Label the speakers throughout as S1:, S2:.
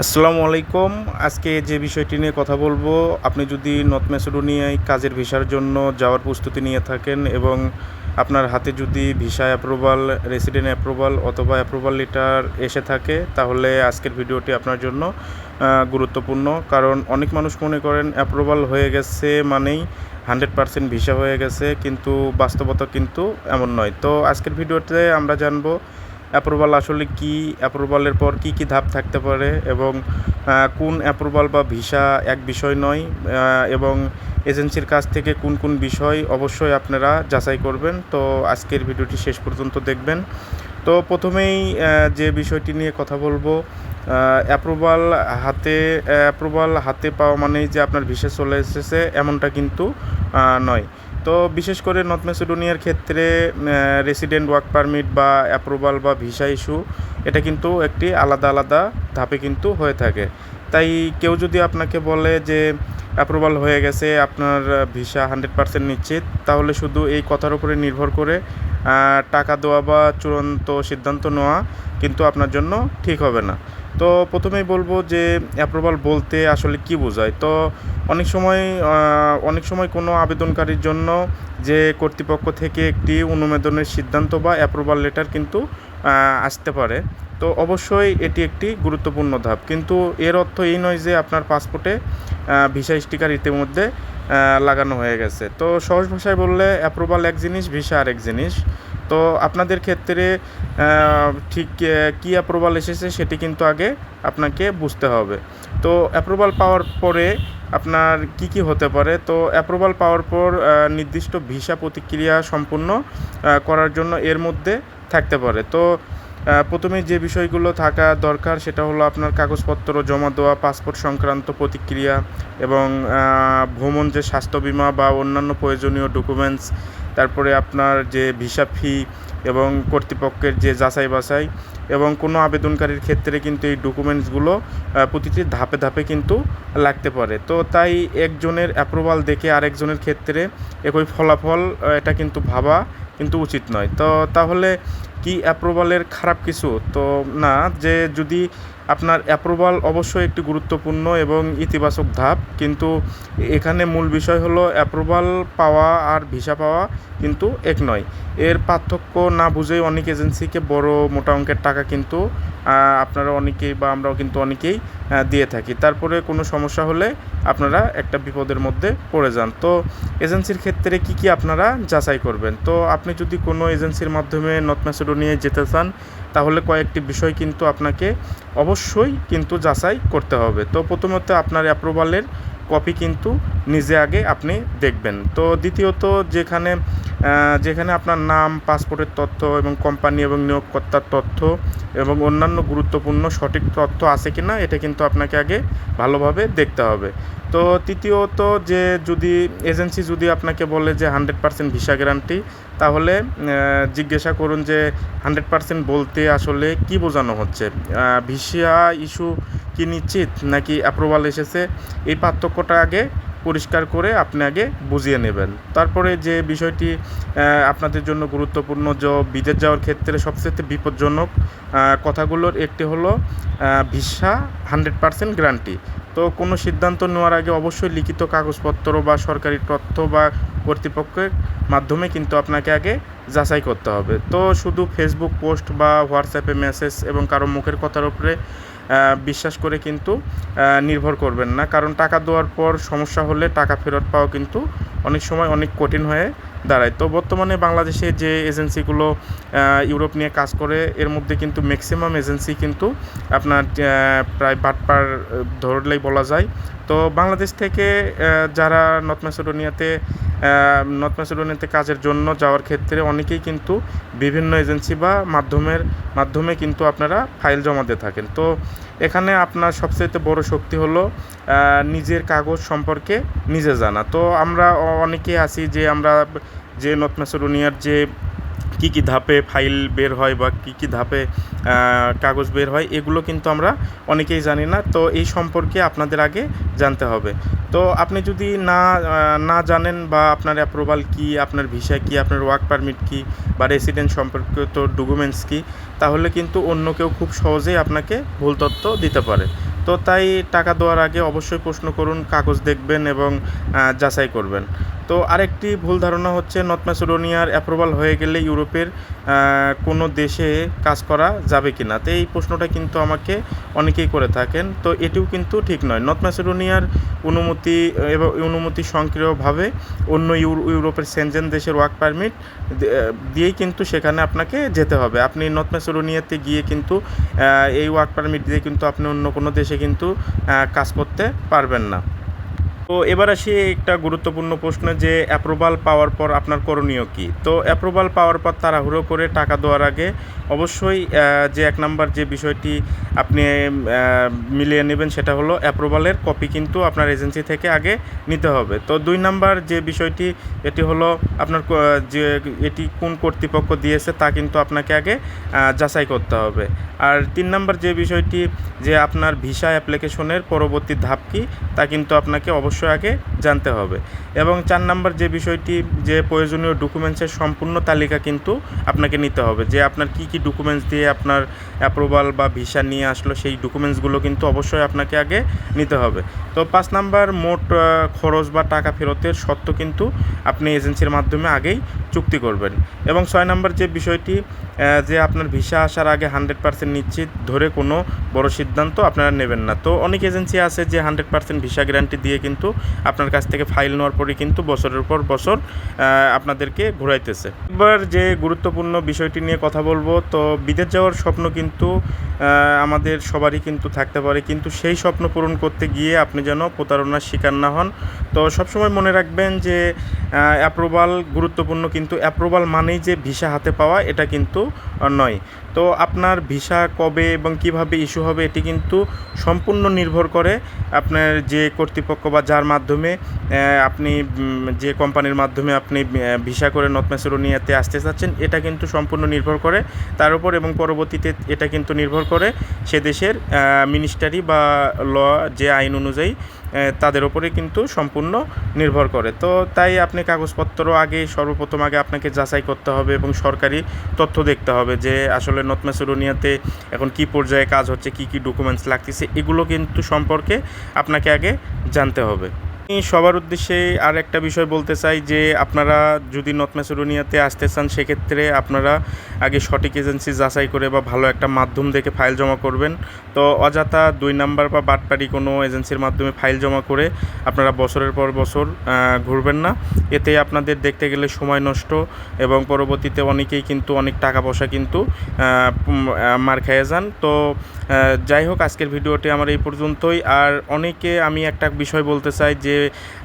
S1: আসসালামু আলাইকুম। আজকে যে বিষয়টি নিয়ে কথা বলবো, আপনি যদি নর্থ ম্যাসেডোনিয়ায় কাজের ভিসার জন্য যাওয়ার প্রস্তুতি নিয়ে থাকেন এবং আপনার হাতে যদি ভিসা অ্যাপ্রুভাল, রেসিডেন্ট অ্যাপ্রুভাল অথবা অ্যাপ্রুভাল লেটার এসে থাকে, তাহলে আজকের ভিডিওটি আপনার জন্য গুরুত্বপূর্ণ। কারণ অনেক মানুষ মনে করেন অ্যাপ্রুভাল হয়ে গেছে মানেই 100% ভিসা হয়ে গেছে, কিন্তু বাস্তবতা কিন্তু এমন নয়। তো আজকের ভিডিওতে আমরা জানবো অ্যাপ্রুভাল আসলে কী, অ্যাপ্রুভালের পর কী কী ধাপ থাকতে পারে এবং কোন অ্যাপ্রুভাল বা ভিসা এক বিষয় নয়, এবং এজেন্সির কাছ থেকে কোন কোন বিষয় অবশ্যই আপনারা যাচাই করবেন। তো আজকের ভিডিওটি শেষ পর্যন্ত দেখবেন। তো প্রথমেই যে বিষয়টি নিয়ে কথা বলবো, অ্যাপ্রুভাল হাতে পাওয়া মানেই যে আপনার ভিসা চলে এসেছে এমনটা কিন্তু নয়। তো বিশেষ করে নর্থ ম্যাসেডোনিয়ার ক্ষেত্রে রেসিডেন্ট ওয়ার্ক পারমিট বা অ্যাপ্রুভাল বা ভিসা ইস্যু এটা কিন্তু একটি আলাদা আলাদা ধাপে কিন্তু হয়ে থাকে। তাই কেউ যদি আপনাকে বলে যে অ্যাপ্রুভাল হয়ে গেছে, আপনার ভিসা 100% নিশ্চিত, তাহলে শুধু এই কথার উপরে নির্ভর করে টাকা দেওয়া বা চূড়ান্ত সিদ্ধান্ত নেওয়া কিন্তু আপনার জন্য ঠিক হবে না। তো প্রথমেই বলবো যে অ্যাপ্রুভাল বলতে আসলে কী বোঝায়। তো অনেক সময় কোনো আবেদনকারীর জন্য যে কর্তৃপক্ষ থেকে একটি অনুমোদনের সিদ্ধান্ত বা অ্যাপ্রুভাল লেটার কিন্তু আসতে পারে। তো অবশ্যই এটি একটি গুরুত্বপূর্ণ ধাপ, কিন্তু এর অর্থ এই নয় যে আপনার পাসপোর্টে ভিসা স্টিকার ইতিমধ্যে লাগানো হয়ে গেছে। তো সহজ ভাষায় বললে অ্যাপ্রুভাল এক জিনিস, ভিসা আরেক জিনিস। তো আপনাদের ক্ষেত্রে ঠিক কী অ্যাপ্রুভাল এসেছে সেটি কিন্তু আগে আপনাকে বুঝতে হবে। তো অ্যাপ্রুভাল পাওয়ার পরে আপনার কি কি হতে পারে। তো অ্যাপ্রুভাল পাওয়ার পর নির্দিষ্ট ভিসা প্রতিক্রিয়া সম্পূর্ণ করার জন্য এর মধ্যে থাকতে পারে। তো প্রথমে যে বিষয়গুলো থাকা দরকার সেটা হলো আপনার কাগজপত্র জমা দেওয়া, পাসপোর্ট সংক্রান্ত প্রতিক্রিয়া এবং ভ্রমণ যে স্বাস্থ্য বিমা বা অন্যান্য প্রয়োজনীয় ডকুমেন্টস, তারপরে আপনার যে ভিসা ফি এবং কর্তৃপক্ষের যে যাচাই বাছাই, এবং কোনো আবেদনকারীর ক্ষেত্রে কিন্তু এই ডকুমেন্টসগুলো প্রতিটি ধাপে ধাপে কিন্তু লাগতে পারে। তো তাই একজনের অ্যাপ্রুভাল দেখে আরেকজনের ক্ষেত্রে একই ফলাফল এটা কিন্তু ভাবা কিন্তু উচিত নয়। তো তাহলে কি অ্যাপ্রুভালের খারাপ কিছু? তো না, যে যদি আপনার অ্যাপ্রুভাল অবশ্যই একটি গুরুত্বপূর্ণ এবং ইতিবাচক ধাপ, কিন্তু এখানে মূল বিষয় হলো অ্যাপ্রুভাল পাওয়া আর ভিসা পাওয়া কিন্তু এক নয়। এর পার্থক্য না বুঝেই অনেক এজেন্সিকে বড় মোটা অঙ্কের টাকা কিন্তু আপনারা অনেকেই বা আমরাও কিন্তু অনেকেই দিয়ে থাকি। তারপরে কোনো সমস্যা হলে আপনারা একটা বিপদের মধ্যে পড়ে যান। তো এজেন্সির ক্ষেত্রে কি কি আপনারা যাচাই করবেন। তো আপনি যদি কোনো এজেন্সির মাধ্যমে নর্থ ম্যাসেডোনিয়ায় যেতে চান, তাহলে কয়েকটি বিষয় কিন্তু আপনাকে অবশ্যই কিন্তু যাচাই করতে হবে। তো প্রথমত আপনার অ্যাপ্রুভালের কপি কিন্তু নিজে আগে আপনি দেখবেন। তো দ্বিতীয়ত যেখানে আপনার নাম, পাসপোর্টের তথ্য এবং কোম্পানি এবং নিয়োগকর্তার তথ্য এবং অন্যান্য গুরুত্বপূর্ণ সঠিক তথ্য আছে কি না, এটা কিন্তু আপনাকে আগে ভালোভাবে দেখতে হবে। তো তৃতীয়ত, যে এজেন্সি যদি আপনাকে বলে যে 100% ভিসা গ্যারান্টি, তাহলে জিজ্ঞাসা করুন যে 100% বলতে আসলে কি বোঝানো হচ্ছে। ভিসা ইস্যু কি নিশ্চিত নাকি অ্যাপ্রুভাল এসেছে, এই পার্থক্যটা আগে পরিষ্কার করে আপনি আগে বুঝিয়ে নেবেন। তারপরে যে বিষয়টি আপনাদের জন্য গুরুত্বপূর্ণ, যে বিদেশ যাওয়ার ক্ষেত্রে সবচেয়ে বিপজ্জনক কথাগুলোর একটি হলো ভিসা 100% গ্যারান্টি। তো কোনো সিদ্ধান্ত নেওয়ার আগে অবশ্যই লিখিত কাগজপত্র বা সরকারি তথ্য বা কর্তৃপক্ষের মাধ্যমে কিন্তু আপনাকে আগে যাচাই করতে হবে। তো শুধু ফেসবুক পোস্ট বা হোয়াটসঅ্যাপে মেসেজ এবং কারো মুখের কথার উপরে বিশ্বাস করে কিন্তু নির্ভর করবেন না, কারণ টাকা দেওয়ার পর সমস্যা হলে টাকা ফেরত পাওয়া কিন্তু অনেক সময় অনেক কঠিন হয়ে দাঁড়ায়। তো বর্তমানে বাংলাদেশে যে এজেন্সিগুলো ইউরোপ নিয়ে কাজ করে, এর মধ্যে কিন্তু ম্যাক্সিমাম এজেন্সি কিন্তু আপনার প্রায় বাটপার ধরলেই বলা যায়। তো বাংলাদেশ থেকে যারা নর্থ ম্যাসেডোনিয়াতে কাজের জন্য যাওয়ার ক্ষেত্রে অনেকেই কিন্তু বিভিন্ন এজেন্সি বা মাধ্যমে কিন্তু আপনারা ফাইল জমা দিয়ে থাকেন। তো এখানে আপনার সবচেয়ে বড় শক্তি হলো নিজের কাগজ সম্পর্কে নিজে জানা। তো আমরা অনেকেই আছি যে নর্থ ম্যাসেডোনিয়ার যে কী কী ধাপে ফাইল বের হয় বা কী কী ধাপে কাগজ বের হয়, এগুলো কিন্তু আমরা অনেকেই জানি না। তো এই সম্পর্কে আপনাদের আগে জানতে হবে। তো আপনি যদি না জানেন বা আপনার অ্যাপ্রুভাল কী, আপনার ভিসা কী, আপনার ওয়ার্ক পারমিট কী বা রেসিডেন্ট সম্পর্কিত ডকুমেন্টস কী, তাহলে কিন্তু অন্য কেউ খুব সহজেই আপনাকে ভুল তথ্য দিতে পারে। তো তো তাই টাকা দেওয়ার আগে অবশ্যই প্রশ্ন করুন, কাগজ দেখবেন এবং যাচাই করবেন। তো আরেকটি ভুল ধারণা হচ্ছে নর্থ ম্যাসেডোনিয়ার অ্যাপ্রুভাল হয়ে গেলে ইউরোপের কোনো দেশে কাজ করা যাবে কি না। তো এই প্রশ্নটা কিন্তু আমাকে অনেকেই করে থাকেন। তো এটিও কিন্তু ঠিক নয়। নর্থ ম্যাসেডোনিয়ার অনুমতি এবং অনুমতি স্বয়ংক্রিয়ভাবে অন্য ইউরোপের সেনজেন দেশের ওয়ার্ক পারমিট দিয়েই কিন্তু সেখানে আপনাকে যেতে হবে। আপনি নর্থ ম্যাসেডোনিয়াতে গিয়ে কিন্তু এই ওয়ার্ক পারমিট দিয়ে কিন্তু আপনি অন্য কোনো দেশে কিন্তু কাজ করতে পারবেন না। তো এবার আসি একটা গুরুত্বপূর্ণ প্রশ্ন যে অ্যাপ্রুভাল পাওয়ার পর আপনার করণীয় কী। তো অ্যাপ্রুভাল পাওয়ার পর তাড়াহুড়ো করে টাকা দেওয়ার আগে অবশ্যই যে 1 নাম্বার যে বিষয়টি আপনি মিলিয়ে নেবেন সেটা হলো অ্যাপ্রুভালের কপি কিন্তু আপনার এজেন্সি থেকে আগে নিতে হবে। তো 2 নাম্বার যে বিষয়টি এটি হলো আপনার যে এটি কোন কর্তৃপক্ষ দিয়েছে তা কিন্তু আপনাকে আগে যাচাই করতে হবে। আর 3 নাম্বার যে বিষয়টি যে আপনার ভিসা অ্যাপ্লিকেশনের পরবর্তী ধাপ কী তা কিন্তু আপনাকে অবশ্যই আগে জানতে হবে। এবং 4 নাম্বার যে বিষয়টি যে প্রয়োজনীয় ডকুমেন্টসের সম্পূর্ণ তালিকা কিন্তু আপনাকে নিতে হবে, যে আপনার কী কী ডকুমেন্টস দিয়ে আপনার অ্যাপ্রুভাল বা ভিসা নিয়ে আসলো সেই ডকুমেন্টসগুলো কিন্তু অবশ্যই আপনাকে আগে নিতে হবে। তো 5 নাম্বার মোট খরচ বা টাকা ফেরতের শর্ত কিন্তু আপনি এজেন্সির মাধ্যমে আগেই চুক্তি করবেন। এবং 6 নাম্বার যে বিষয়টি যে আপনার ভিসা আসার আগে 100% নিশ্চিত ধরে কোনো বড় সিদ্ধান্ত আপনারা নেবেন না। তো অনেক এজেন্সি আছে যে 100% ভিসা গ্যারান্টি দিয়ে কিন্তু আপনার কাছ থেকে ফাইল নেওয়ার পরে কিন্তু বছরের পর বছর আপনাদেরকে ঘোরাইতেছে। এবার যে গুরুত্বপূর্ণ বিষয়টি নিয়ে কথা বলবো, তো বিদেশ যাওয়ার স্বপ্ন কিন্তু আমাদের সবারই কিন্তু থাকতে পারে, কিন্তু সেই স্বপ্ন পূরণ করতে গিয়ে আপনি যেন প্রতারণার শিকার না হন। তো সবসময় মনে রাখবেন যে অ্যাপ্রুভাল গুরুত্বপূর্ণ, কিন্তু অ্যাপ্রুভাল মানেই যে ভিসা হাতে পাওয়া এটা কিন্তু নয়। তো আপনার ভিসা কবে এবং কিভাবে ইস্যু হবে এটি কিন্তু সম্পূর্ণ নির্ভর করে আপনার যে কর্তৃপক্ষ বা যার মাধ্যমে আপনি যে কোম্পানির মাধ্যমে আপনি ভিসা করে নর্থ ম্যাসেডোনিয়াতে আসতে চাচ্ছেন, এটা কিন্তু সম্পূর্ণ নির্ভর করে তার উপর, এবং পরবর্তীতে এটা কিন্তু নির্ভর করে সে দেশের মিনিস্টারি বা ল যে আইন অনুযায়ী তাদের ওপরে কিন্তু সম্পূর্ণ নির্ভর করে। তো তাই আপনি কাগজপত্র আগে সর্বপ্রথম আগে আপনাকে যাচাই করতে হবে এবং সরকারি তথ্য দেখতে হবে যে আসলে নর্থ ম্যাসেডোনিয়াতে এখন কী পর্যায়ে কাজ হচ্ছে, কী কী ডকুমেন্টস লাগতেছে, এগুলো কিন্তু সম্পর্কে আপনাকে আগে জানতে হবে। আমি সবার উদ্দেশ্যে আর একটা বিষয় বলতে চাই যে আপনারা যদি নর্থ ম্যাসেডোনিয়াতে আসতে চান সেক্ষেত্রে আপনারা আগে সঠিক এজেন্সি যাচাই করে বা ভালো একটা মাধ্যম দেখে ফাইল জমা করবেন। তো অযথা 2 নাম্বার বা বাটপাড়ি কোনো এজেন্সির মাধ্যমে ফাইল জমা করে আপনারা বছরের পর বছর ঘুরবেন না। এতে আপনাদের দেখতে গেলে সময় নষ্ট এবং পরবর্তীতে অনেকেই কিন্তু অনেক টাকা পয়সা কিন্তু মার খেয়ে যান। তো যাই হোক, আজকের ভিডিওটি আমার এই পর্যন্তই। আর অনেকে আমি একটা বিষয় বলতে চাই যে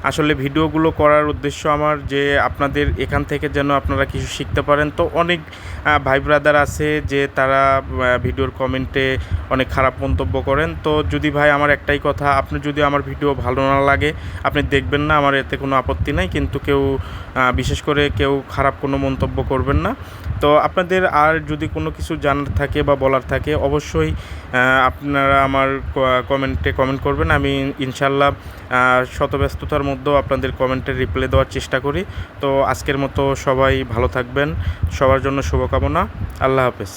S1: আসলে ভিডিওগুলো করার উদ্দেশ্য আমার যে আপনাদের এখান থেকে যেন আপনারা কিছু শিখতে পারেন। তো অনেক ভাই ব্রাদার আছে যে তারা ভিডিওর কমেন্টে অনেক খারাপ মন্তব্য করেন। তো যদি ভাই আমার একটাই কথা, আপনি যদি আমার ভিডিও ভালো না লাগে আপনি দেখবেন না, আমার এতে কোনো আপত্তি নাই, কিন্তু কেউ বিশেষ করে কেউ খারাপ কোনো মন্তব্য করবেন না। তো আপনাদের আর যদি কোনো কিছু জানার থাকে বা বলার থাকে অবশ্যই আপনারা আমার কমেন্টে কমেন্ট করবেন। আমি ইনশাল্লাহ শত ব্যস্ততার মধ্যেও আপনাদের কমেন্টের রিপ্লাই দেওয়ার চেষ্টা করি। তো আজকের মতো সবাই ভালো থাকবেন, সবার জন্য শুভকামনা। আল্লাহ হাফেজ।